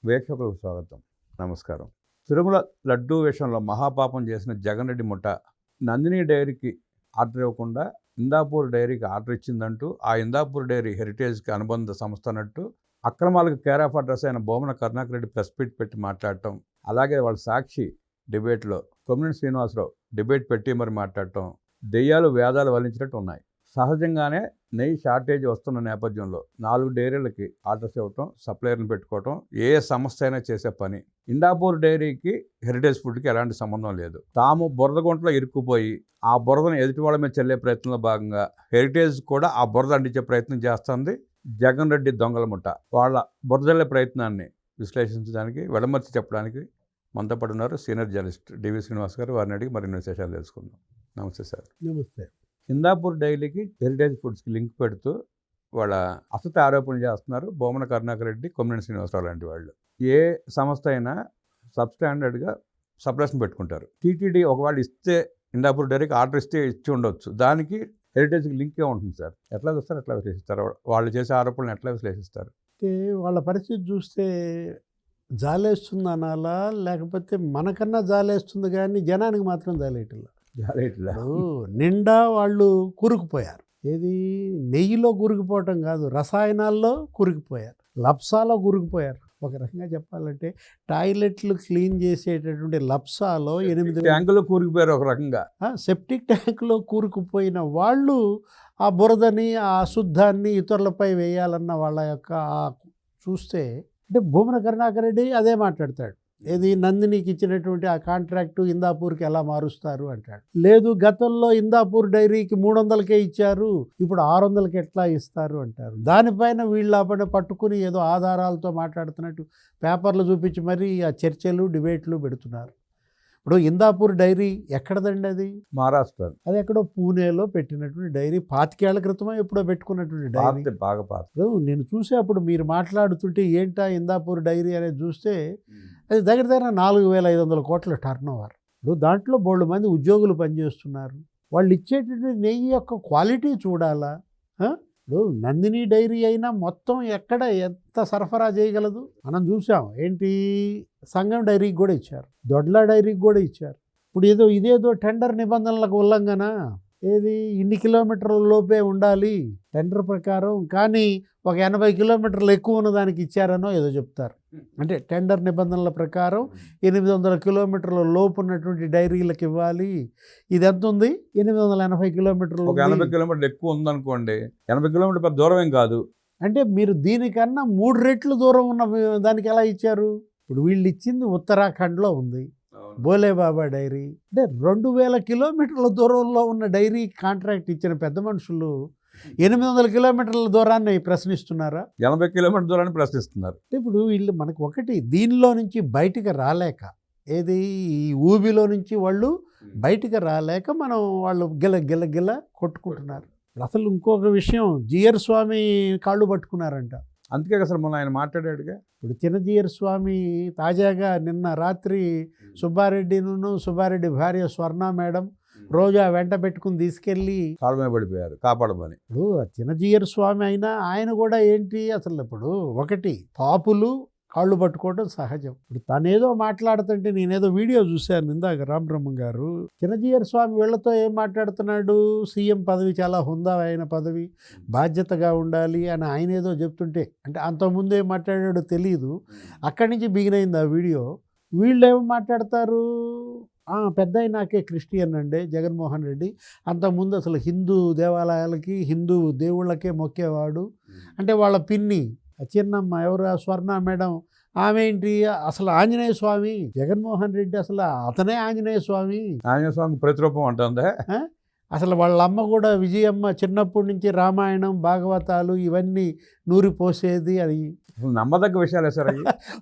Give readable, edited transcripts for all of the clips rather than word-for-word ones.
వీక్షకులకు స్వాగతం. నమస్కారం. తిరుమల లడ్డూ విషయంలో మహాపాపం చేసిన జగన్ రెడ్డి ముఠ నందిని డైరీకి ఆర్డర్ ఇవ్వకుండా ఇందాపూర్ డైరీకి ఆర్డర్ ఇచ్చిందంటూ ఆ ఇందాపూర్ డైరీ హెరిటేజ్కి అనుబంధ సంస్థ అన్నట్టు అక్రమాలకు కేర్ ఆఫ్ అడ్రస్ అయిన బోమన కరుణాకర్ రెడ్డి ప్రెస్ మీట్ పెట్టి మాట్లాడటం, అలాగే వాళ్ళ సాక్షి డిబేట్లో కొమ్మినేని శ్రీనివాసరావు డిబేట్ పెట్టి మరి మాట్లాడటం దెయ్యాలు వేదాలు వల్లించినట్టు ఉన్నాయి. సహజంగానే నెయ్యి షార్టేజ్ వస్తున్న నేపథ్యంలో 4 డైరీలకి ఆర్డర్స్ ఇవ్వటం, సప్లయర్ని పెట్టుకోవటం ఏ సంస్థ అయినా చేసే పని. ఇండాపూర్ డైరీకి హెరిటేజ్ ఫుడ్కి ఎలాంటి సంబంధం లేదు. తాము బురద గుంటలో ఇరుక్కుపోయి ఆ బురదను ఎదుటి వాళ్ళ మీద చెల్లే ప్రయత్నంలో భాగంగా హెరిటేజ్ కూడా ఆ బురద అంటించే ప్రయత్నం చేస్తుంది జగన్ రెడ్డి దొంగల ముఠ. వాళ్ళ బురదల్లే ప్రయత్నాన్ని విశ్లేషించడానికి, వెడమర్చి చెప్పడానికి మనతో పాటు ఉన్నారు సీనియర్ జర్నలిస్ట్ డివి శ్రీనివాస్ గారు. వారిని అడిగి మరిన్ని విశేషాలు తెలుసుకుందాం. నమస్తే సార్. నమస్తే. ఇందాపూర్ డైరీకి హెరిటేజ్ ఫుడ్స్కి లింక్ పెడుతూ వాళ్ళ అసత ఆరోపణలు చేస్తున్నారు బోమన కరుణాకర్ రెడ్డి, కొమ్మినేని శ్రీనివాసరావు లాంటి వాళ్ళు. ఏ సంస్థ అయినా సబ్స్టాండర్డ్గా సప్లైస్ని పెట్టుకుంటారు. టీటీడీ ఒకవేళ ఇస్తే ఇందాపూర్ డైరీకి ఆర్డర్ ఇస్తే ఇచ్చి ఉండొచ్చు, దానికి హెరిటేజ్కి లింకే ఉంటుంది సార్. ఎట్లా చూస్తారు, ఎట్లా విశ్లేషిస్తారు? వాళ్ళు చేసే ఆరోపణలు ఎట్లా విశ్లేషిస్తారు? అంటే వాళ్ళ పరిస్థితి చూస్తే జాలేస్తుంది అనాలా, లేకపోతే మనకన్నా జాలేస్తుంది కానీ జనానికి మాత్రం జాలేయట్లా. నిండా వాళ్ళు కూరుకుపోయారు. ఏది నెయ్యిలో కూరుకుపోవటం కాదు, రసాయనాల్లో కూరుకుపోయారు, లప్సాలో కూరుకుపోయారు. ఒక రకంగా చెప్పాలంటే టాయిలెట్లు క్లీన్ చేసేటటువంటి లప్సాలో 8 ట్యాంకులో కూరుకుపోయారు. ఒక రకంగా సెప్టిక్ ట్యాంకులో కూరుకుపోయిన వాళ్ళు ఆ బురదని, ఆ అశుద్ధాన్ని ఇతరులపై వేయాలన్న వాళ్ళ యొక్క చూస్తే అంటే బోమన కరుణాకర్ రెడ్డి అదే మాట్లాడతాడు. ఏది నందినికి ఇచ్చినటువంటి ఆ కాంట్రాక్టు ఇందాపూర్కి ఎలా మారుస్తారు అంటాడు. లేదు, గతంలో ఇందాపూర్ డైరీకి 300కే ఇచ్చారు, ఇప్పుడు 600కి ఎట్లా ఇస్తారు అంటారు. దానిపైన వీళ్ళ పట్టుకుని ఏదో ఆధారాలతో మాట్లాడుతున్నట్టు పేపర్లు చూపించి మరీ ఆ చర్చలు డిబేట్లు పెడుతున్నారు. ఇప్పుడు ఇందాపూర్ డైరీ ఎక్కడదండి? అది మహారాష్ట్ర. అది ఎక్కడో పూణేలో పెట్టినటువంటి డైరీ. 25 ఏళ్ల క్రితమే ఎప్పుడో పెట్టుకున్నటువంటి డైరీ. బాగా పాత. నేను చూసే అప్పుడు మీరు మాట్లాడుతుంటే ఏంటా ఇందాపూర్ డైరీ అనేది చూస్తే అది దగ్గర 4,500 కోట్ల టర్న్ ఓవర్. ఇప్పుడు దాంట్లో బోల్డ్ మంది ఉద్యోగులు పనిచేస్తున్నారు. వాళ్ళు ఇచ్చేటటువంటి నెయ్యి యొక్క క్వాలిటీ చూడాలా? ఇప్పుడు నందిని డైరీ అయినా మొత్తం ఎక్కడ ఎంత సరఫరా చేయగలదు మనం చూసాం. ఏంటి, సంగం డైరీకి కూడా ఇచ్చారు, దొడ్ల డైరీకి కూడా ఇచ్చారు. ఇప్పుడు ఇదేదో టెండర్ నిబంధనలకు ఉల్లంఘన. ఏది, ఇన్ని కిలోమీటర్ల లోపే ఉండాలి టెండర్ ప్రకారం, కానీ ఒక 80 కిలోమీటర్లు ఎక్కువ ఉన్న దానికి ఇచ్చారనో ఏదో చెప్తారు. అంటే టెండర్ నిబంధనల ప్రకారం 800 కిలోమీటర్ల లోపు ఉన్నటువంటి డైరీలకు ఇవ్వాలి. ఇది ఎంత ఉంది? 880 కిలోమీటర్లు. 80 కిలోమీటర్లు ఎక్కువ ఉందనుకోండి, 80 కిలోమీటర్ల పెద్ద దూరం ఏం కాదు. అంటే మీరు దీనికన్నా 3 రెట్లు దూరం ఉన్న దానికి ఎలా ఇచ్చారు? ఇప్పుడు వీళ్ళు ఇచ్చింది ఉత్తరాఖండ్లో ఉంది బోలేబాబా డైరీ. అంటే 2000 కిలోమీటర్ల దూరంలో ఉన్న డైరీ కాంట్రాక్ట్ ఇచ్చిన పెద్ద మనుషులు 800 కిలోమీటర్ల దూరాన్ని ప్రశ్నిస్తున్నారా? 80 కిలోమీటర్ల దూరాన్ని ప్రశ్నిస్తున్నారు. ఇప్పుడు వీళ్ళు మనకు ఒకటి దీనిలో నుంచి బయటికి రాలేక, ఏది ఈ ఊబిలో నుంచి వాళ్ళు బయటికి రాలేక వాళ్ళు గిల కొట్టుకుంటున్నారు. అసలు ఇంకొక విషయం, జిఆర్ స్వామి కాళ్ళు పట్టుకున్నారంట. అందుకే అసలు మొన్న ఆయన మాట్లాడాడుగా. ఇప్పుడు చిన్నజీయర్ స్వామి తాజాగా నిన్న రాత్రి సుబ్బారెడ్డి భార్య స్వర్ణ మేడం రోజా వెంట పెట్టుకుని తీసుకెళ్ళి కాళ్ళ మీద పడిపోయారు కాపాడమని. ఇప్పుడు చిన్నజీయర్ స్వామి అయినా ఆయన కూడా ఏంటి, అసలు ఇప్పుడు ఒకటి పాపులు కాళ్ళు పట్టుకోవడం సహజం. ఇప్పుడు తనేదో మాట్లాడుతుంటే నేనేదో వీడియో చూశాను ఇందాక, రామబ్రహ్మం గారు చిన్నజీయర్ స్వామి వీళ్ళతో ఏం మాట్లాడుతున్నాడు, సీఎం పదవి చాలా హుందామైన పదవి, బాధ్యతగా ఉండాలి అని ఆయన ఏదో చెప్తుంటే, అంటే అంతకుముందు ఏం మాట్లాడాడో తెలియదు, అక్కడి నుంచి బిగినైంది ఆ వీడియో. వీళ్ళు ఏం మాట్లాడతారు, పెద్ద నాకే క్రిస్టియన్ అండి జగన్మోహన్ రెడ్డి, అంతకుముందు అసలు హిందూ దేవాలయాలకి హిందూ దేవుళ్ళకే మొక్కేవాడు. అంటే వాళ్ళ పిన్ని చిన్నమ్మ ఎవరు, స్వర్ణ మేడం, ఆమె ఏంటి అసలు ఆంజనేయ స్వామి, జగన్మోహన్ రెడ్డి అసలు అతనే ఆంజనేయ స్వామి ప్రతిరూపం అంటుందా? అసలు వాళ్ళ అమ్మ కూడా విజయమ్మ చిన్నప్పటి నుంచి రామాయణం భాగవతాలు ఇవన్నీ నూరి పోసేది. అది నమ్మదగ్గ విషయాలే సార్.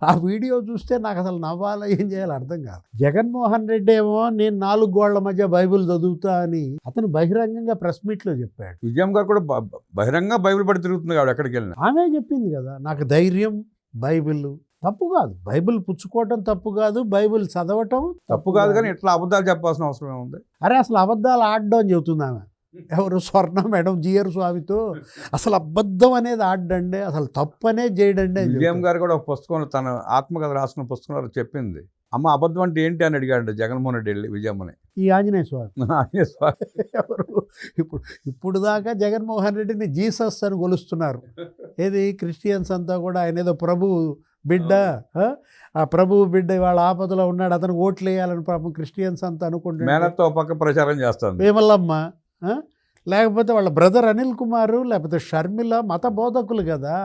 ఆ వీడియో చూస్తే నాకు అసలు నవ్వాలో ఏం చేయాలో అర్థం కాదు. జగన్మోహన్ రెడ్డి ఏమో నేను 4 గోళ్ల మధ్య బైబిల్ చదువుతా అని అతను బహిరంగంగా ప్రెస్ మీట్లో చెప్పాడు. విజయం గారు కూడా బహిరంగ బైబిల్ పడి తిరుగుతుంది కాబట్టి ఎక్కడికి వెళ్ళినా ఆమె చెప్పింది కదా, నాకు ధైర్యం బైబిల్. తప్పు కాదు, బైబిల్ పుచ్చుకోవటం తప్పు కాదు, బైబిల్ చదవటం తప్పు కాదు, కానీ ఇట్లా అబద్ధాలు చెప్పాల్సిన అవసరం ఏముంది? అరే అసలు అబద్ధాలు ఆడడం అని చెబుతుంది ఆమె. ఎవరు స్వర్ణ మేడం జిఆర్ స్వామితో అసలు అబద్ధం అనేది ఆడండి, అసలు తప్పు అనేది చేయడండి అని విజయం చెప్తారు. గారు కూడా ఒక పుస్తకంలో తన ఆత్మకథ రాసిన పుస్తకంలో చెప్పింది, అమ్మ అబద్ధం అంటే ఏంటి అని అడిగాడు జగన్మోహన్ రెడ్డి వెళ్ళి విజయమ్మని. ఈ ఆంజనేయ స్వామి ఎవరు ఇప్పుడు దాకా జగన్మోహన్ రెడ్డిని జీసస్ అని కొలుస్తున్నారు. ఏది క్రిస్టియన్స్ అంతా కూడా ఆయన ఏదో ప్రభు బిడ్డ, ఆ ప్రభు బిడ్డ ఇవాళ ఆపదలో ఉన్నాడు, అతనికి ఓట్లు వేయాలని పాపం క్రిస్టియన్స్ అంతా అనుకుంటున్నారు. మేనత్తో పక్క ప్రచారం చేస్తాను వేమల్లమ్మ, లేకపోతే వాళ్ళ బ్రదర్ అనిల్ కుమారు, లేకపోతే షర్మిల మత బోధకులు కదా.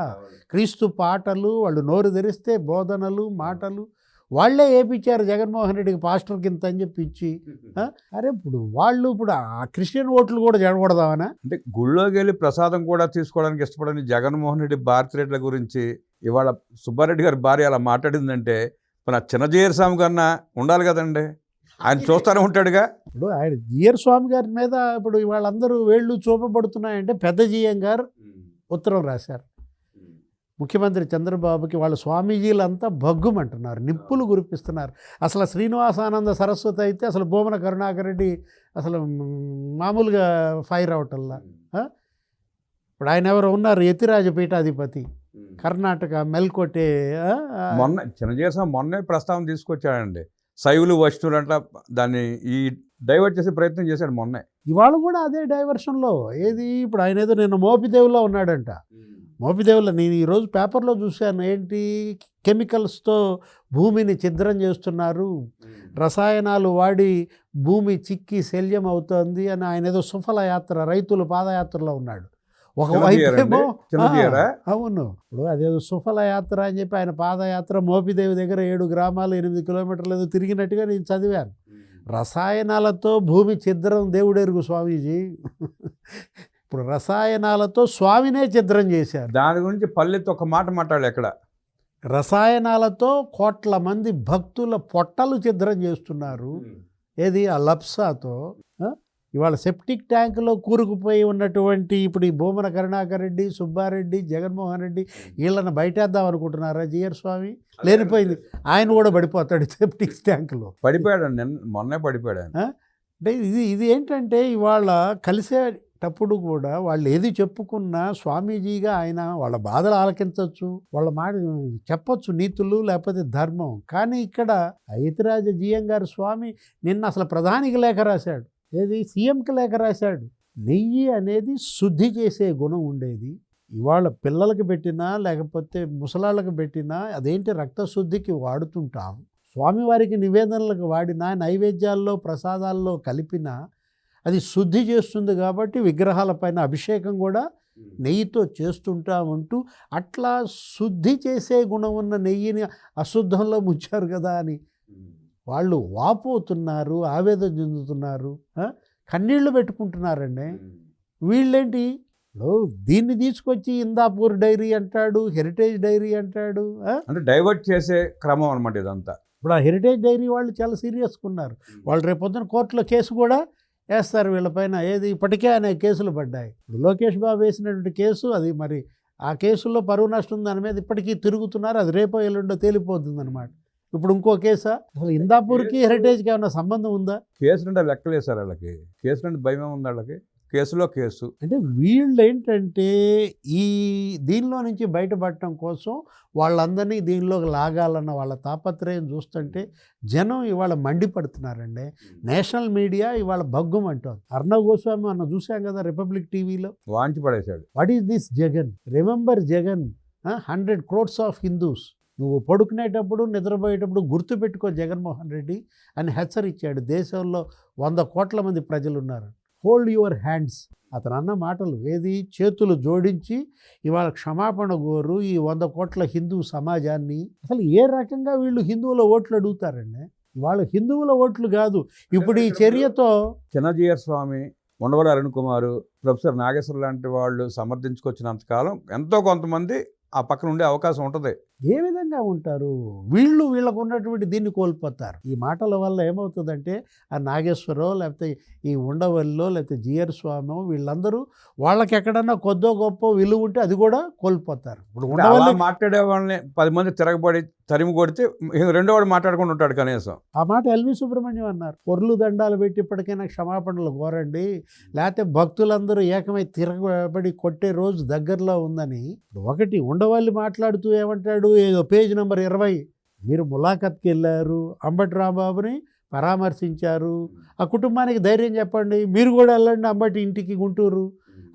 క్రీస్తు పాటలు, వాళ్ళు నోరు తెరిస్తే బోధనలు మాటలు వాళ్ళే వేయించారు జగన్మోహన్ రెడ్డికి పాస్టర్ కింద అని చెప్పి ఇచ్చి. అరే ఇప్పుడు ఆ క్రిస్టియన్ ఓట్లు కూడా జడకూడదామనా? అంటే గుళ్ళోకి వెళ్ళి ప్రసాదం కూడా తీసుకోవడానికి ఇష్టపడని జగన్మోహన్ రెడ్డి భారతిరెడ్ల గురించి ఇవాళ సుబ్బారెడ్డి గారి భార్య అలా మాట్లాడిందంటే మన చిన్నజీయర్ స్వామి కన్నా ఉండాలి కదండి, ఆయన చూస్తూనే ఉంటాడుగా. ఇప్పుడు ఆయన జిఆర్ స్వామి గారి మీద ఇప్పుడు వాళ్ళందరూ వేళ్ళు చూపబడుతున్నాయంటే పెద్ద జిఎం గారు ఉత్తరం రాశారు ముఖ్యమంత్రి చంద్రబాబుకి. వాళ్ళ స్వామీజీలంతా భగ్గుమంటున్నారు, నిప్పులు గురిపిస్తున్నారు. అసలు శ్రీనివాసానంద సరస్వతి అయితే అసలు భూమన కరుణాకర్ రెడ్డి అసలు మామూలుగా ఫైర్ అవటల్లా. ఇప్పుడు ఆయన ఎవరు ఉన్నారు, యతిరాజ పీఠాధిపతి కర్ణాటక మెల్కోటే. మొన్న చిన్నజీయర్ స్వామి మొన్నే ప్రస్తావన తీసుకొచ్చాడండి, శైవులు వైష్ణవులు అంట, దాన్ని ఈ డైవర్ట్ చేసే ప్రయత్నం చేశాడు మొన్నే. ఇవాళ కూడా అదే డైవర్షన్లో. ఏది ఇప్పుడు ఆయన ఏదో నిన్న మోపిదేవులో ఉన్నాడంట. మోపిదేవులో నేను ఈరోజు పేపర్లో చూశాను, ఏంటి కెమికల్స్తో భూమిని ఛిద్రం చేస్తున్నారు, రసాయనాలు వాడి భూమి చిక్కి శల్యం అవుతోంది అని ఆయన ఏదో సుఫల యాత్ర రైతుల పాదయాత్రలో ఉన్నాడు. ఒకవైపేమో అవును, ఇప్పుడు అదేదో సుఫల యాత్ర అని చెప్పి ఆయన పాదయాత్ర మోపిదేవి దగ్గర 7 గ్రామాలు 8 కిలోమీటర్లు ఏదో తిరిగినట్టుగా నేను చదివాను. రసాయనాలతో భూమి ఛిద్రం దేవుడెరుగు స్వామీజీ. ఇప్పుడు రసాయనాలతో స్వామినే ఛిద్రం చేశారు. దాని గురించి పల్లెత్తు ఒక మాట మాట్లాడాలి ఎక్కడ. రసాయనాలతో కోట్ల మంది భక్తుల పొట్టలు ఛిద్రం చేస్తున్నారు. ఏది ఆ లప్సాతో. ఇవాళ సెప్టిక్ ట్యాంకులో కూరుకుపోయి ఉన్నటువంటి ఇప్పుడు ఈ భూమన కరుణాకర్ రెడ్డి, సుబ్బారెడ్డి, జగన్మోహన్ రెడ్డి వీళ్ళని బయటేద్దాం అనుకుంటున్నారా జిఆర్ స్వామి? లేనిపోయింది, ఆయన కూడా పడిపోతాడు సెప్టిక్ ట్యాంకులో. పడిపోయాడు, మొన్నే పడిపోయాడు. అంటే ఇది ఏంటంటే ఇవాళ కలిసేటప్పుడు కూడా వాళ్ళు ఏది చెప్పుకున్నా స్వామీజీగా ఆయన వాళ్ళ బాధలు ఆలకించవచ్చు, వాళ్ళ మాట చెప్పచ్చు, నీతులు లేకపోతే ధర్మం. కానీ ఇక్కడ యతిరాజ జిఎం గారు స్వామి నిన్న అసలు ప్రధానికి లేఖ రాశాడు, ఏది సీఎంకి లేఖ రాశాడు. నెయ్యి అనేది శుద్ధి చేసే గుణం ఉండేది, ఇవాళ పిల్లలకి పెట్టినా లేకపోతే ముసలాళ్ళకి పెట్టినా అదేంటి రక్తశుద్ధికి వాడుతుంటాం. స్వామివారికి నివేదనలకు వాడినా, నైవేద్యాల్లో ప్రసాదాల్లో కలిపినా అది శుద్ధి చేస్తుంది. కాబట్టి విగ్రహాలపైన అభిషేకం కూడా నెయ్యితో చేస్తుంటామంటూ అట్లా శుద్ధి చేసే గుణం ఉన్న నెయ్యిని అశుద్ధంలో ముంచారు కదా అని వాళ్ళు వాపోతున్నారు, ఆవేదన చెందుతున్నారు, కన్నీళ్లు పెట్టుకుంటున్నారండి. వీళ్ళేంటి దీన్ని తీసుకొచ్చి ఇందాపూర్ డైరీ అంటాడు, హెరిటేజ్ డైరీ అంటాడు. అంటే డైవర్ట్ చేసే క్రమం అనమాట ఇదంతా. ఇప్పుడు ఆ హెరిటేజ్ డైరీ వాళ్ళు చాలా సీరియస్గా ఉన్నారు. వాళ్ళు రేపొద్దున కోర్టులో కేసు కూడా వేస్తారు వీళ్ళపైన. ఏది ఇప్పటికే అనే కేసులు పడ్డాయి. ఇప్పుడు లోకేష్ బాబు వేసినటువంటి కేసు అది, మరి ఆ కేసుల్లో పరువు నష్టం దాని మీద ఇప్పటికీ తిరుగుతున్నారు. అది రేపో ఎల్లుండో తేలిపోతుంది అనమాట. ఇప్పుడు ఇంకో కేసా? అసలు ఇందాపూర్కి హెరిటేజ్కి ఏమైనా సంబంధం ఉందా? కేసులంటే లెక్కలేసారు వాళ్ళకి, కేసులంటే భయం ఉంది వాళ్ళకి, కేసులో కేసు. అంటే వీళ్ళు ఏంటంటే ఈ దీనిలో నుంచి బయటపడటం కోసం వాళ్ళందరినీ దీనిలోకి లాగాలన్న వాళ్ళ తాపత్రయం చూస్తుంటే జనం ఇవాళ మండిపడుతున్నారండి. నేషనల్ మీడియా ఇవాళ భగ్గుమంటోంది. అర్ణవ్ గోస్వామి అన్న చూసాం కదా రిపబ్లిక్ టీవీలో, వాంచి పడేశాడు. What is this Jagan? Remember Jagan, 100 crores of Hindus. నువ్వు పడుకునేటప్పుడు నిద్రపోయేటప్పుడు గుర్తుపెట్టుకో జగన్మోహన్ రెడ్డి అని హెచ్చరించాడు. దేశంలో 100 కోట్ల మంది ప్రజలు ఉన్నారు. Hold your hands. అతను అన్న మాటలు ఏది, చేతులు జోడించి ఇవాళ క్షమాపణ కోరు ఈ 100 కోట్ల హిందూ సమాజాన్ని. అసలు ఏ రకంగా వీళ్ళు హిందువుల ఓట్లు అడుగుతారండి? వాళ్ళు హిందువుల ఓట్లు కాదు. ఇప్పుడు ఈ చర్యతో చిన్నజీయర్ స్వామి, ఉండవల్లి అరుణ్ కుమార్, ప్రొఫెసర్ నాగేశ్వర లాంటి వాళ్ళు సమర్థించుకొచ్చినంతకాలం ఎంతో కొంతమంది ఆ పక్కన ఉండే అవకాశం ఉంటుంది. ఏ విధంగా ఉంటారు? వీళ్ళకు ఉన్నటువంటి దీన్ని కోల్పోతారు. ఈ మాటల వల్ల ఏమవుతుందంటే ఆ నాగేశ్వరరావు లేకపోతే ఈ ఉండవల్లిలో లేకపోతే జిఆర్ స్వామి వీళ్ళందరూ వాళ్ళకి ఎక్కడన్నా కొద్దో గొప్ప విలువ ఉంటే అది కూడా కోల్పోతారు. ఇప్పుడు అలా ఉండవల్లి మాట్లాడే వాళ్ళని 10 మంది తిరగబడి తరిమి కొడితే రెండో వాడు మాట్లాడుకుంటూ ఉంటాడు కనీసం. ఆ మాట ఎల్వి సుబ్రహ్మణ్యం అన్నారు. పొర్లు దండాలు పెట్టి ఇప్పటికైనా క్షమాపణలు కోరండి, లేకపోతే భక్తులందరూ ఏకమై తిరగబడి కొట్టే రోజు దగ్గరలో ఉందని. ఒకటి ఉండవల్లి మాట్లాడుతూ ఏమంటాడు, ఏదో పేజ్ నెంబర్ 20 మీరు ములాఖత్కి వెళ్ళారు, అంబటి రాంబాబుని పరామర్శించారు, ఆ కుటుంబానికి ధైర్యం చెప్పండి, మీరు కూడా వెళ్ళండి అంబటి ఇంటికి గుంటూరు,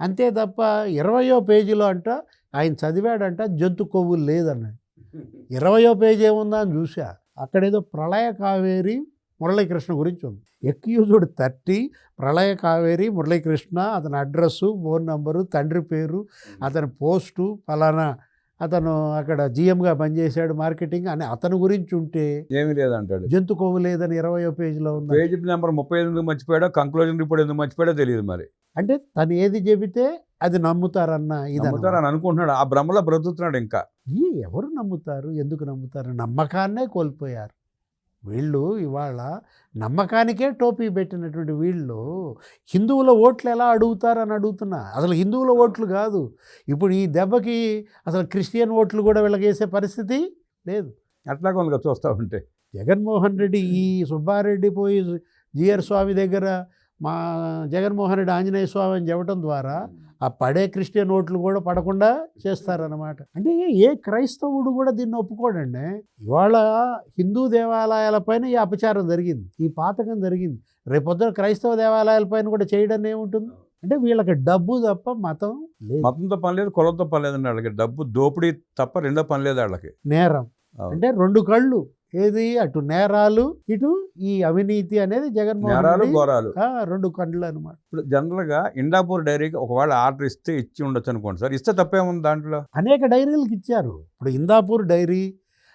అంతే తప్ప 20వ పేజీలో అంట ఆయన చదివాడంట జంతు కొవ్వులు లేదన్నాడు. 20వ పేజీ ఏముందా అని చూసా, అక్కడేదో ప్రళయ కావేరి మురళీకృష్ణ గురించి ఉంది. ఎక్యూజ్డ్ 30 ప్రళయ కావేరి మురళీకృష్ణ, అతని అడ్రస్సు, ఫోన్ నంబరు, తండ్రి పేరు, అతని పోస్టు ఫలానా, అతను అక్కడ జిఎంగా పనిచేశాడు మార్కెటింగ్ అని అతని గురించి ఉంటే ఏమీ లేదంటాడు. జంతు కొవ్వు లేదని 20వ పేజీలో ఉంది. పేజీ నెంబర్ 35 ఎందుకు మర్చిపోయాడో, కంక్లూజన్ రిపోర్ట్ ఎందుకు మర్చిపోయాడో తెలియదు. మరి అంటే తను ఏది చెబితే అది నమ్ముతారన్న ఇది నమ్ముతారని అనుకుంటున్నాడు, ఆ భ్రమలో బ్రతుకుతున్నాడు. ఇంకా ఎవరు నమ్ముతారు? ఎందుకు నమ్ముతారు? నమ్మకాన్నే కోల్పోయారు వీళ్ళు. ఇవాళ నమ్మకానికే టోపీ పెట్టినటువంటి వీళ్ళు హిందువుల ఓట్లు ఎలా అడుగుతారని అడుగుతున్నా. అసలు హిందువుల ఓట్లు కాదు, ఇప్పుడు ఈ దెబ్బకి అసలు క్రిస్టియన్ ఓట్లు కూడా వీళ్ళకి వేసే పరిస్థితి లేదు. అట్లా కొంత చూస్తూ ఉంటే జగన్మోహన్ రెడ్డి ఈ సుబ్బారెడ్డి పోయి జిఆర్ స్వామి దగ్గర మా జగన్మోహన్ రెడ్డి ఆంజనేయ స్వామి అని చెప్పడం ద్వారా ఆ పడే క్రిస్టియన్ ఓట్లు కూడా పడకుండా చేస్తారన్నమాట. అంటే ఏ క్రైస్తవుడు కూడా దీన్ని ఒప్పుకోడండి. ఇవాళ హిందూ దేవాలయాలపైన ఈ అపచారం జరిగింది, ఈ పాతకం జరిగింది, రేపొద్దున క్రైస్తవ దేవాలయాలపైన కూడా చేయడం ఏముంటుంది? అంటే వీళ్ళకి డబ్బు తప్ప మతం లేదు. మతంతో పని లేదు, కులంతో పని లేదండి వాళ్ళకి. డబ్బు దోపిడీ తప్ప రెండో పని లేదు వాళ్ళకి. నేరం అంటే 2 కళ్ళు, ఏది అటు నేరాలు ఇటు ఈ అవినీతి అనేది జగన్మోహన్ రెడ్డి ఘోరాలు 2 కళ్ళు అనమాట. ఇప్పుడు జనరల్గా ఇండాపూర్ డైరీకి ఒకవేళ ఆర్డర్ ఇచ్చి ఉండొచ్చు అనుకోండి సార్. ఇస్తే తప్పేముంది దాంట్లో? అనేక డైరీలకు ఇచ్చారు. ఇప్పుడు ఇందాపూర్ డైరీ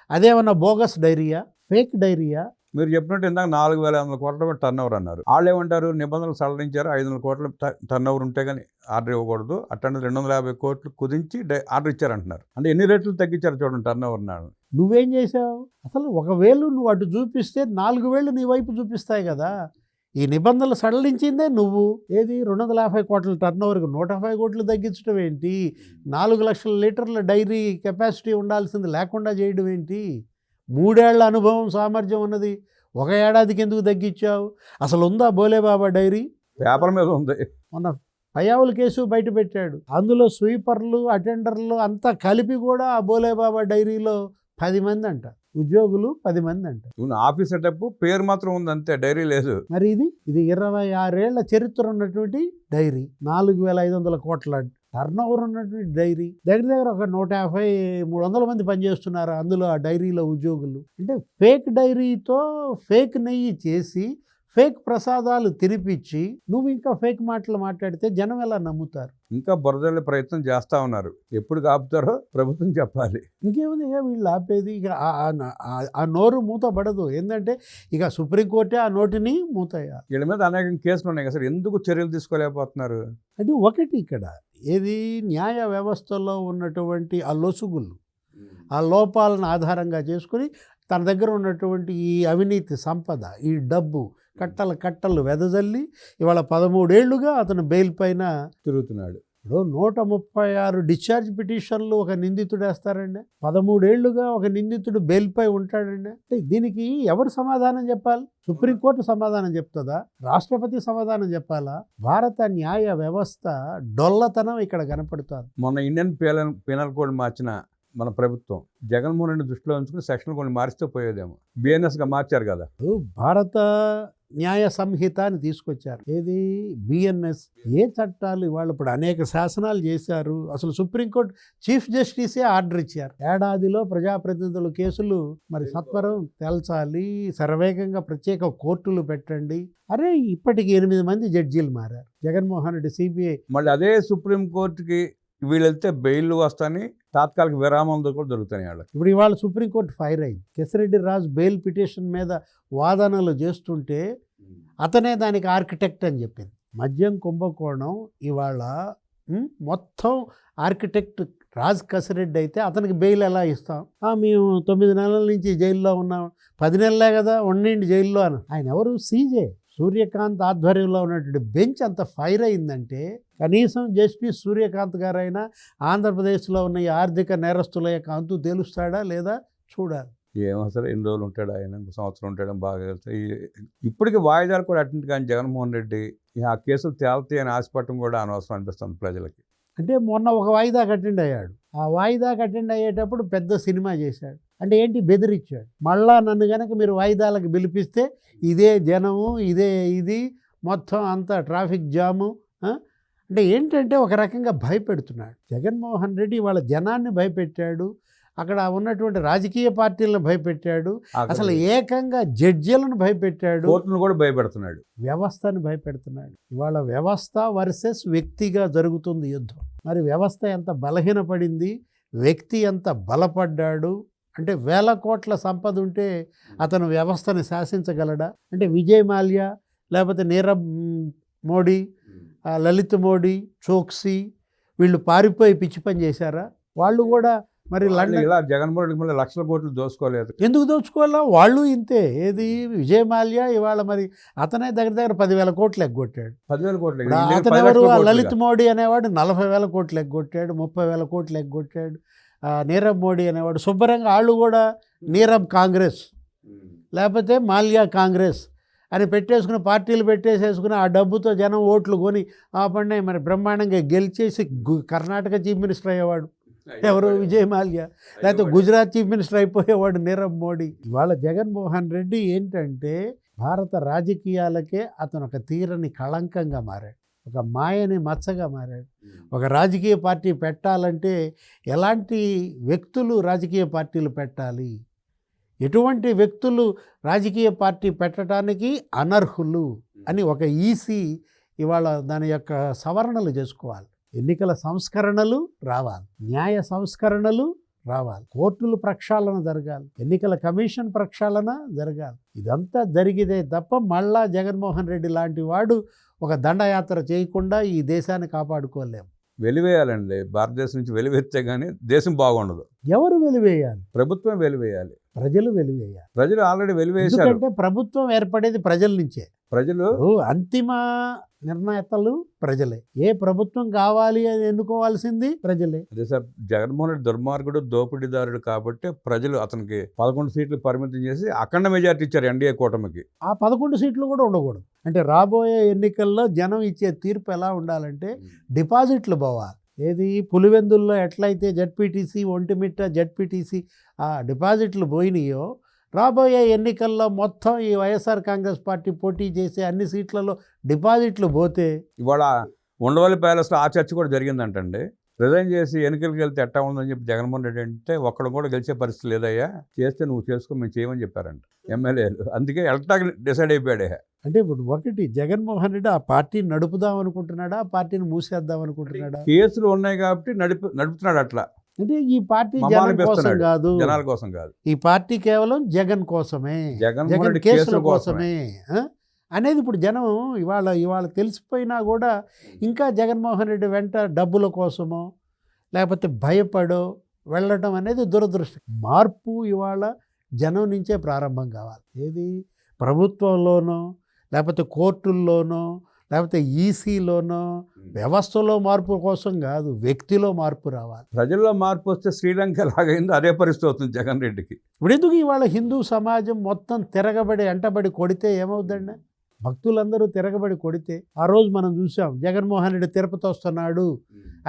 అదేమన్నా బోగస్ డైరీయా, ఫేక్ డైరీయా? మీరు చెప్పినట్టు ఇందాక 4,500 కోట్ల టర్న్ ఓవర్ అన్నారు. వాళ్ళు ఏమంటారు, నిబంధనలు సడలించారు, 500 కోట్ల టర్న్ ఓవర్ ఉంటే కానీ ఆర్డర్ ఇవ్వకూడదు, అట్టండి 250 కోట్లు కుదించి ఆర్డర్ ఇచ్చారంటున్నారు. అంటే ఎన్ని రేట్లు తగ్గించారు చూడండి టర్న్ ఓవర్ నాడు. నువ్వేం చేసావు? అసలు 1,000 నువ్వు అటు చూపిస్తే 4,000 నీ వైపు చూపిస్తాయి కదా. ఈ నిబంధనలు సడలించిందే నువ్వు. ఏది 250 కోట్ల టర్న్ ఓవర్కి 150 కోట్లు తగ్గించడం ఏంటి? 4 లక్షల లీటర్ల డైరీ కెపాసిటీ ఉండాల్సింది లేకుండా చేయడం ఏంటి? 3 ఏళ్ల అనుభవం సామర్థ్యం ఉన్నది, 1 ఏడాదికి ఎందుకు తగ్గించావు? అసలు ఉందా బోలేబాబా డైరీ? పేపర్ మీద ఉంది. మొన్న పయ్యావుల కేసు బయట పెట్టాడు, అందులో స్వీపర్లు అటెండర్లు అంతా కలిపి కూడా ఆ బోలేబాబా డైరీలో 10 మంది అంట, ఉద్యోగులు 10 మంది అంట. ఆఫీస్ సెటప్ పేరు మాత్రం ఉంది అంతే, డైరీ లేదు. మరి ఇది 26 ఏళ్ల చరిత్ర ఉన్నటువంటి డైరీ, 4,500 కోట్ల టర్న్ ఓవర్ ఉన్నటువంటి డైరీ, దగ్గర ఒక 150-300 మంది పనిచేస్తున్నారు అందులో ఆ డైరీలో ఉద్యోగులు. అంటే ఫేక్ డైరీతో ఫేక్ నెయ్యి చేసి ఫేక్ ప్రసాదాలు తినిపించి నువ్వు ఇంకా ఫేక్ మాటలు మాట్లాడితే జనం ఎలా నమ్ముతారు? ఇంకా బురదలే ప్రయత్నం చేస్తూ ఉన్నారు. ఎప్పుడు ఆపుతారో ప్రభుత్వం చెప్పాలి. ఇంకేముంది, ఇక వీళ్ళు ఆపేది ఇక ఆ నోరు మూతపడదు. ఏంటంటే ఇక సుప్రీంకోర్టే ఆ నోటిని మూతయ్యాలి. వీళ్ళ మీద అనేక కేసులు ఉన్నాయి కదా సార్, ఎందుకు చర్యలు తీసుకోలేకపోతున్నారు? అంటే ఒకటి ఇక్కడ ఏది న్యాయ వ్యవస్థలో ఉన్నటువంటి ఆ లొసుగులు, ఆ లోపాలను ఆధారంగా చేసుకుని తన దగ్గర ఉన్నటువంటి ఈ అవినీతి సంపద, ఈ డబ్బు కట్టలు వెదజల్లి ఇవాళ 13 ఏళ్లుగా అతను బెయిల్ పైన తిరుగుతున్నాడు. ఇప్పుడు 136 డిశ్చార్జ్ పిటిషన్లు ఒక నిందితుడు వేస్తారండి. 13 ఏళ్లుగా ఒక నిందితుడు బెయిల్పై ఉంటాడండి. అంటే దీనికి ఎవరు సమాధానం చెప్పాలి? సుప్రీంకోర్టు సమాధానం చెప్తుందా? రాష్ట్రపతి సమాధానం చెప్పాలా? భారత న్యాయ వ్యవస్థ డొల్లతనం ఇక్కడ కనపడుతుంది. మొన్న ఇండియన్ పీనల్ కోడ్ మార్చిన మన ప్రభుత్వం జగన్మోహన్ రెడ్డి దృష్టిలో ఉంచుకుని సెక్షన్ కొన్ని మారిస్తే పోయేదేమో. బిఎన్ఎస్గా మార్చారు కదా. భారత న్యాయ సంహిత అని తీసుకొచ్చారు, ఏది బిఎన్ఎస్. ఏ చట్టాలు ఇవాళ ఇప్పుడు అనేక శాసనాలు చేశారు. అసలు సుప్రీంకోర్టు చీఫ్ జస్టిసే ఆర్డర్ ఇచ్చారు, ఏడాదిలో ప్రజాప్రతినిధుల కేసులు మరి సత్వరం తేల్చాలి, శరవేగంగా ప్రత్యేక కోర్టులు పెట్టండి. అరే ఇప్పటికి 8 మంది జడ్జీలు మారారు. జగన్మోహన్ రెడ్డి సిబిఐ, మళ్ళీ అదే సుప్రీంకోర్టుకి వీళ్ళు వెళ్తే బెయిల్ వస్తాయని తాత్కాలిక విరామాలు కూడా దొరుకుతాయి వాళ్ళకి. ఇప్పుడు ఇవాళ సుప్రీంకోర్టు ఫైర్ అయింది. కేసిరెడ్డి రాజు బెయిల్ పిటిషన్ మీద వాదనలు చేస్తుంటే అతనే దానికి ఆర్కిటెక్ట్ అని చెప్పింది. మద్యం కుంభకోణం ఇవాళ మొత్తం ఆర్కిటెక్ట్ రాజ్ కసిరెడ్డి అయితే అతనికి బెయిల్ ఎలా ఇస్తాం? మేము 9 నెలల నుంచి జైల్లో ఉన్నాం, 10 నెలలే కదా ఉండండి జైల్లో అని. ఆయన ఎవరు? సీజే సూర్యకాంత్ ఆధ్వర్యంలో ఉన్నటువంటి బెంచ్ అంత ఫైర్ అయిందంటే కనీసం జస్టిస్ సూర్యకాంత్ గారైనా ఆంధ్రప్రదేశ్లో ఉన్న ఈ ఆర్థిక నేరస్తుల యొక్క అంతు తేలుస్తాడా లేదా చూడాలి. ఏమో అసలు ఎన్ని రోజులు ఉంటాడు ఆయన, ఇంకో సంవత్సరం ఉంటాడని బాగా తెలుసు. ఇప్పటికీ వాయిదాలు కూడా అటెండ్ కానీ జగన్మోహన్ రెడ్డి ఆ కేసులు తేలుతాయి అని ఆశపడటం కూడా అనవసరం అనిపిస్తుంది ప్రజలకి. అంటే మొన్న ఒక వాయిదాకి అటెండ్ అయ్యాడు. ఆ వాయిదాకి అటెండ్ అయ్యేటప్పుడు పెద్ద సినిమా చేశాడు. అంటే ఏంటి? బెదిరించాడు. మళ్ళా నన్ను కనుక మీరు వాయిదాలకు పిలిపిస్తే ఇదే జనము, ఇదే ఇది మొత్తం అంతా ట్రాఫిక్ జాము. అంటే ఏంటంటే ఒక రకంగా భయపెడుతున్నాడు జగన్మోహన్ రెడ్డి. వాళ్ళ జనాన్ని భయపెట్టాడు, అక్కడ ఉన్నటువంటి రాజకీయ పార్టీలను భయపెట్టాడు, అసలు ఏకంగా జడ్జీలను భయపెట్టాడు, కోర్టును కూడా భయపెడుతున్నాడు, వ్యవస్థను భయపెడుతున్నాడు. ఇవాళ వ్యవస్థ వర్సెస్ వ్యక్తిగా జరుగుతుంది యుద్ధం. మరి వ్యవస్థ ఎంత బలహీనపడింది, వ్యక్తి ఎంత బలపడ్డాడు. అంటే 1000 కోట్ల సంపద ఉంటే అతను వ్యవస్థని శాసించగలడా? అంటే విజయ్ మాల్యా, లేకపోతే నీరవ్ మోడీ, లలిత్ మోడీ, చోక్సీ వీళ్ళు పారిపోయి పిచ్చి పని చేశారా? వాళ్ళు కూడా మరి లండన్ ఇలా జగన్మోహన్ రెడ్డి మళ్ళీ లక్షల కోట్లు దోచుకోలేదు. ఎందుకు దోచుకోవాలా? వాళ్ళు ఇంతే. ఏది విజయ్ మాల్యా ఇవాళ మరి అతనే దగ్గర 10,000 కోట్లు ఎగ్గొట్టాడు. 10,000 కోట్లు. అతను ఎవరు? లలిత్ మోడీ అనేవాడు 40,000 కోట్లు ఎగ్గొట్టాడు, 30,000 కోట్లు ఎగ్గొట్టాడు. నీరవ్ మోడీ అనేవాడు శుభ్రంగా వాళ్ళు కూడా నీరవ్ కాంగ్రెస్ లేకపోతే మాల్యా కాంగ్రెస్ అని పెట్టేసుకుని పార్టీలు పెట్టేసేసుకుని ఆ డబ్బుతో జనం ఓట్లు కొని ఆ పండే మరి బ్రహ్మాండంగా గెలిచేసి కర్ణాటక చీఫ్ మినిస్టర్ అయ్యేవాడు ఎవరు? విజయ్ మాల్యా. లేకపోతే గుజరాత్ చీఫ్ మినిస్టర్ అయిపోయేవాడు నీరవ్ మోడీ. ఇవాళ జగన్మోహన్ రెడ్డి ఏంటంటే భారత రాజకీయాలకే అతను ఒక తీరని కళంకంగా మారాడు, ఒక మాయని మచ్చగా మారాడు. ఒక రాజకీయ పార్టీ పెట్టాలంటే ఎలాంటి వ్యక్తులు రాజకీయ పార్టీలు పెట్టాలి, ఎటువంటి వ్యక్తులు రాజకీయ పార్టీ పెట్టడానికి అనర్హులు అని ఒక ఈసీ ఇవాళ దాని యొక్క సవరణలు చేసుకోవాలి. ఎన్నికల సంస్కరణలు రావాలి, న్యాయ సంస్కరణలు రావాలి, కోర్టులు ప్రక్షాళన జరగాలి, ఎన్నికల కమిషన్ ప్రక్షాళన జరగాలి. ఇదంతా జరిగితే తప్ప మళ్ళా జగన్మోహన్ రెడ్డి లాంటి వాడు ఒక దండయాత్ర చేయకుండా ఈ దేశాన్ని కాపాడుకోలేము. వెలివేయాలండి. భారతదేశం నుంచి వెలివేస్తే కానీ దేశం బాగుండదు. ఎవరు వెలివేయాలి? ప్రభుత్వం వెలివేయాలి, ప్రజలు వెలివేయాలి. ప్రజలు ఆల్రెడీ వెలివేశారు. ఎందుకంటే ప్రభుత్వం ఏర్పడేది ప్రజల నుంచే. ప్రజలు అంతిమ నిర్ణేతలు ప్రజలే. ఏ ప్రభుత్వం కావాలి అని ఎన్నుకోవాల్సింది ప్రజలే. అదే సార్, జగన్మోహన్ రెడ్డి దుర్మార్గుడు, దోపిడీదారుడు కాబట్టి ప్రజలు అతనికి 11 సీట్లు పరిమితం చేసి అఖండ మెజార్టీ ఇచ్చారు ఎన్డీఏ కూటమికి. ఆ 11 సీట్లు కూడా ఉండకూడదు. అంటే రాబోయే ఎన్నికల్లో జనం ఇచ్చే తీర్పు ఎలా ఉండాలంటే డిపాజిట్లు పోవాలి. ఏది పులివెందుల్లో ఎట్లయితే జడ్పీటీసీ, ఒంటిమిట్ట జడ్పీటీసీ ఆ డిపాజిట్లు పోయినాయో రాబోయే ఎన్నికల్లో మొత్తం ఈ వైఎస్ఆర్ కాంగ్రెస్ పార్టీ పోటీ చేసే అన్ని సీట్లలో డిపాజిట్లు పోతే. ఇవాళ ఉండవల్లి ప్యాలెస్లో ఆ చర్చ కూడా జరిగిందంటండి. రిజైన్ చేసి ఎన్నికలకు వెళ్తే ఎట్టా ఉందని చెప్పి జగన్మోహన్ రెడ్డి అంటే ఒక్కడు కూడా గెలిచే పరిస్థితి లేదయ్యా, చేస్తే నువ్వు చేసుకో, మేము చేయమని చెప్పారంట ఎమ్మెల్యేలు. అందుకే ఎలక్టాకి డిసైడ్ అయిపోయాడే. అంటే ఇప్పుడు ఒకటి జగన్మోహన్ రెడ్డి ఆ పార్టీని నడుపుదాం అనుకుంటున్నాడా, ఆ పార్టీని మూసేద్దాం అనుకుంటున్నాడా? కేసులు ఉన్నాయి కాబట్టి నడుపుతున్నాడు అట్లా. అంటే ఈ పార్టీ జగన్ కోసం కాదు, జనాల కోసం కాదు, ఈ పార్టీ కేవలం జగన్ కోసమే, జగన్ కేసుల కోసమే అనేది ఇప్పుడు జనం ఇవాళ తెలిసిపోయినా కూడా ఇంకా జగన్మోహన్ రెడ్డి వెంట డబ్బుల కోసమో లేకపోతే భయపడో వెళ్ళటం అనేది దురదృష్టం. మార్పు ఇవాళ జనం నుంచే ప్రారంభం కావాలి. ఏది ప్రభుత్వంలోనో లేకపోతే కోర్టుల్లోనో లేకపోతే ఈసీలోనో వ్యవస్థలో మార్పు కోసం కాదు, వ్యక్తిలో మార్పు రావాలి. ప్రజల్లో మార్పు వస్తే శ్రీలంక లాగైంది అదే పరిస్థితి అవుతుంది జగన్ రెడ్డికి. ఇప్పుడు ఎందుకు ఇవాళ హిందూ సమాజం మొత్తం తిరగబడి ఎంటబడి కొడితే ఏమవుతుందండి? భక్తులందరూ తిరగబడి కొడితే ఆ రోజు మనం చూసాం జగన్మోహన్ రెడ్డి తిరుపతి వస్తున్నాడు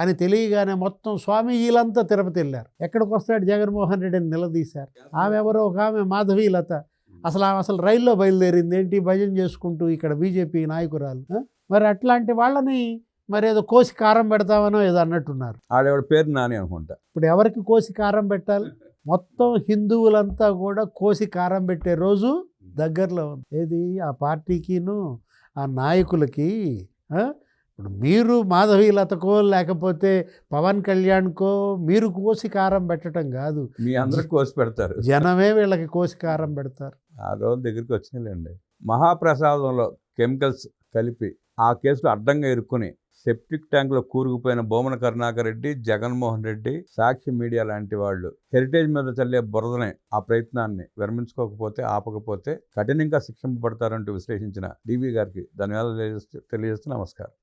అని తెలియగానే మొత్తం స్వామీజీలంతా తిరుపతి వెళ్ళారు. ఎక్కడికి వస్తాడు జగన్మోహన్ రెడ్డిని నిలదీశారు. ఆమె ఎవరో ఒక ఆమె మాధవీలత అసలు రైల్లో బయలుదేరింది ఏంటి, భజన చేసుకుంటూ ఇక్కడ బీజేపీ నాయకురాలు. మరి అట్లాంటి వాళ్ళని మరి ఏదో కోసి కారం పెడతామనో ఏదో అన్నట్టున్నారు. ఆడేవాడి పేరు నాని అనుకుంటా. ఇప్పుడు ఎవరికి కోసి కారం పెట్టాలి? మొత్తం హిందువులంతా కూడా కోసి కారం పెట్టే రోజు దగ్గరలో ఉంది. ఏది ఆ పార్టీకిను ఆ నాయకులకి. ఇప్పుడు మీరు మాధవీలతకో లేకపోతే పవన్ కళ్యాణ్కో మీరు కోసి కారం పెట్టడం కాదు, మీ అందరికి కోసి పెడతారు, జనమే వీళ్ళకి కోసి కారం పెడతారు. ఆ రోజు దగ్గరికి వచ్చినాయండి. మహాప్రసాదంలో కెమికల్స్ కలిపి ఆ కేసులో అడ్డంగా ఇరుక్కుని సెప్టిక్ ట్యాంకులో కూరుకుపోయిన బొమ్మన కరుణాకర్ రెడ్డి, జగన్మోహన్ రెడ్డి, సాక్షి మీడియా లాంటి వాళ్ళు హెరిటేజ్ మీద చల్లే బురదనే ఆ ప్రయత్నాన్ని విరమించుకోకపోతే, ఆపకపోతే కఠినంగా శిక్షింపబడతారంటూ విశ్లేషించిన డివి గారికి ధన్యవాదాలు తెలియజేస్తూ నమస్కారం.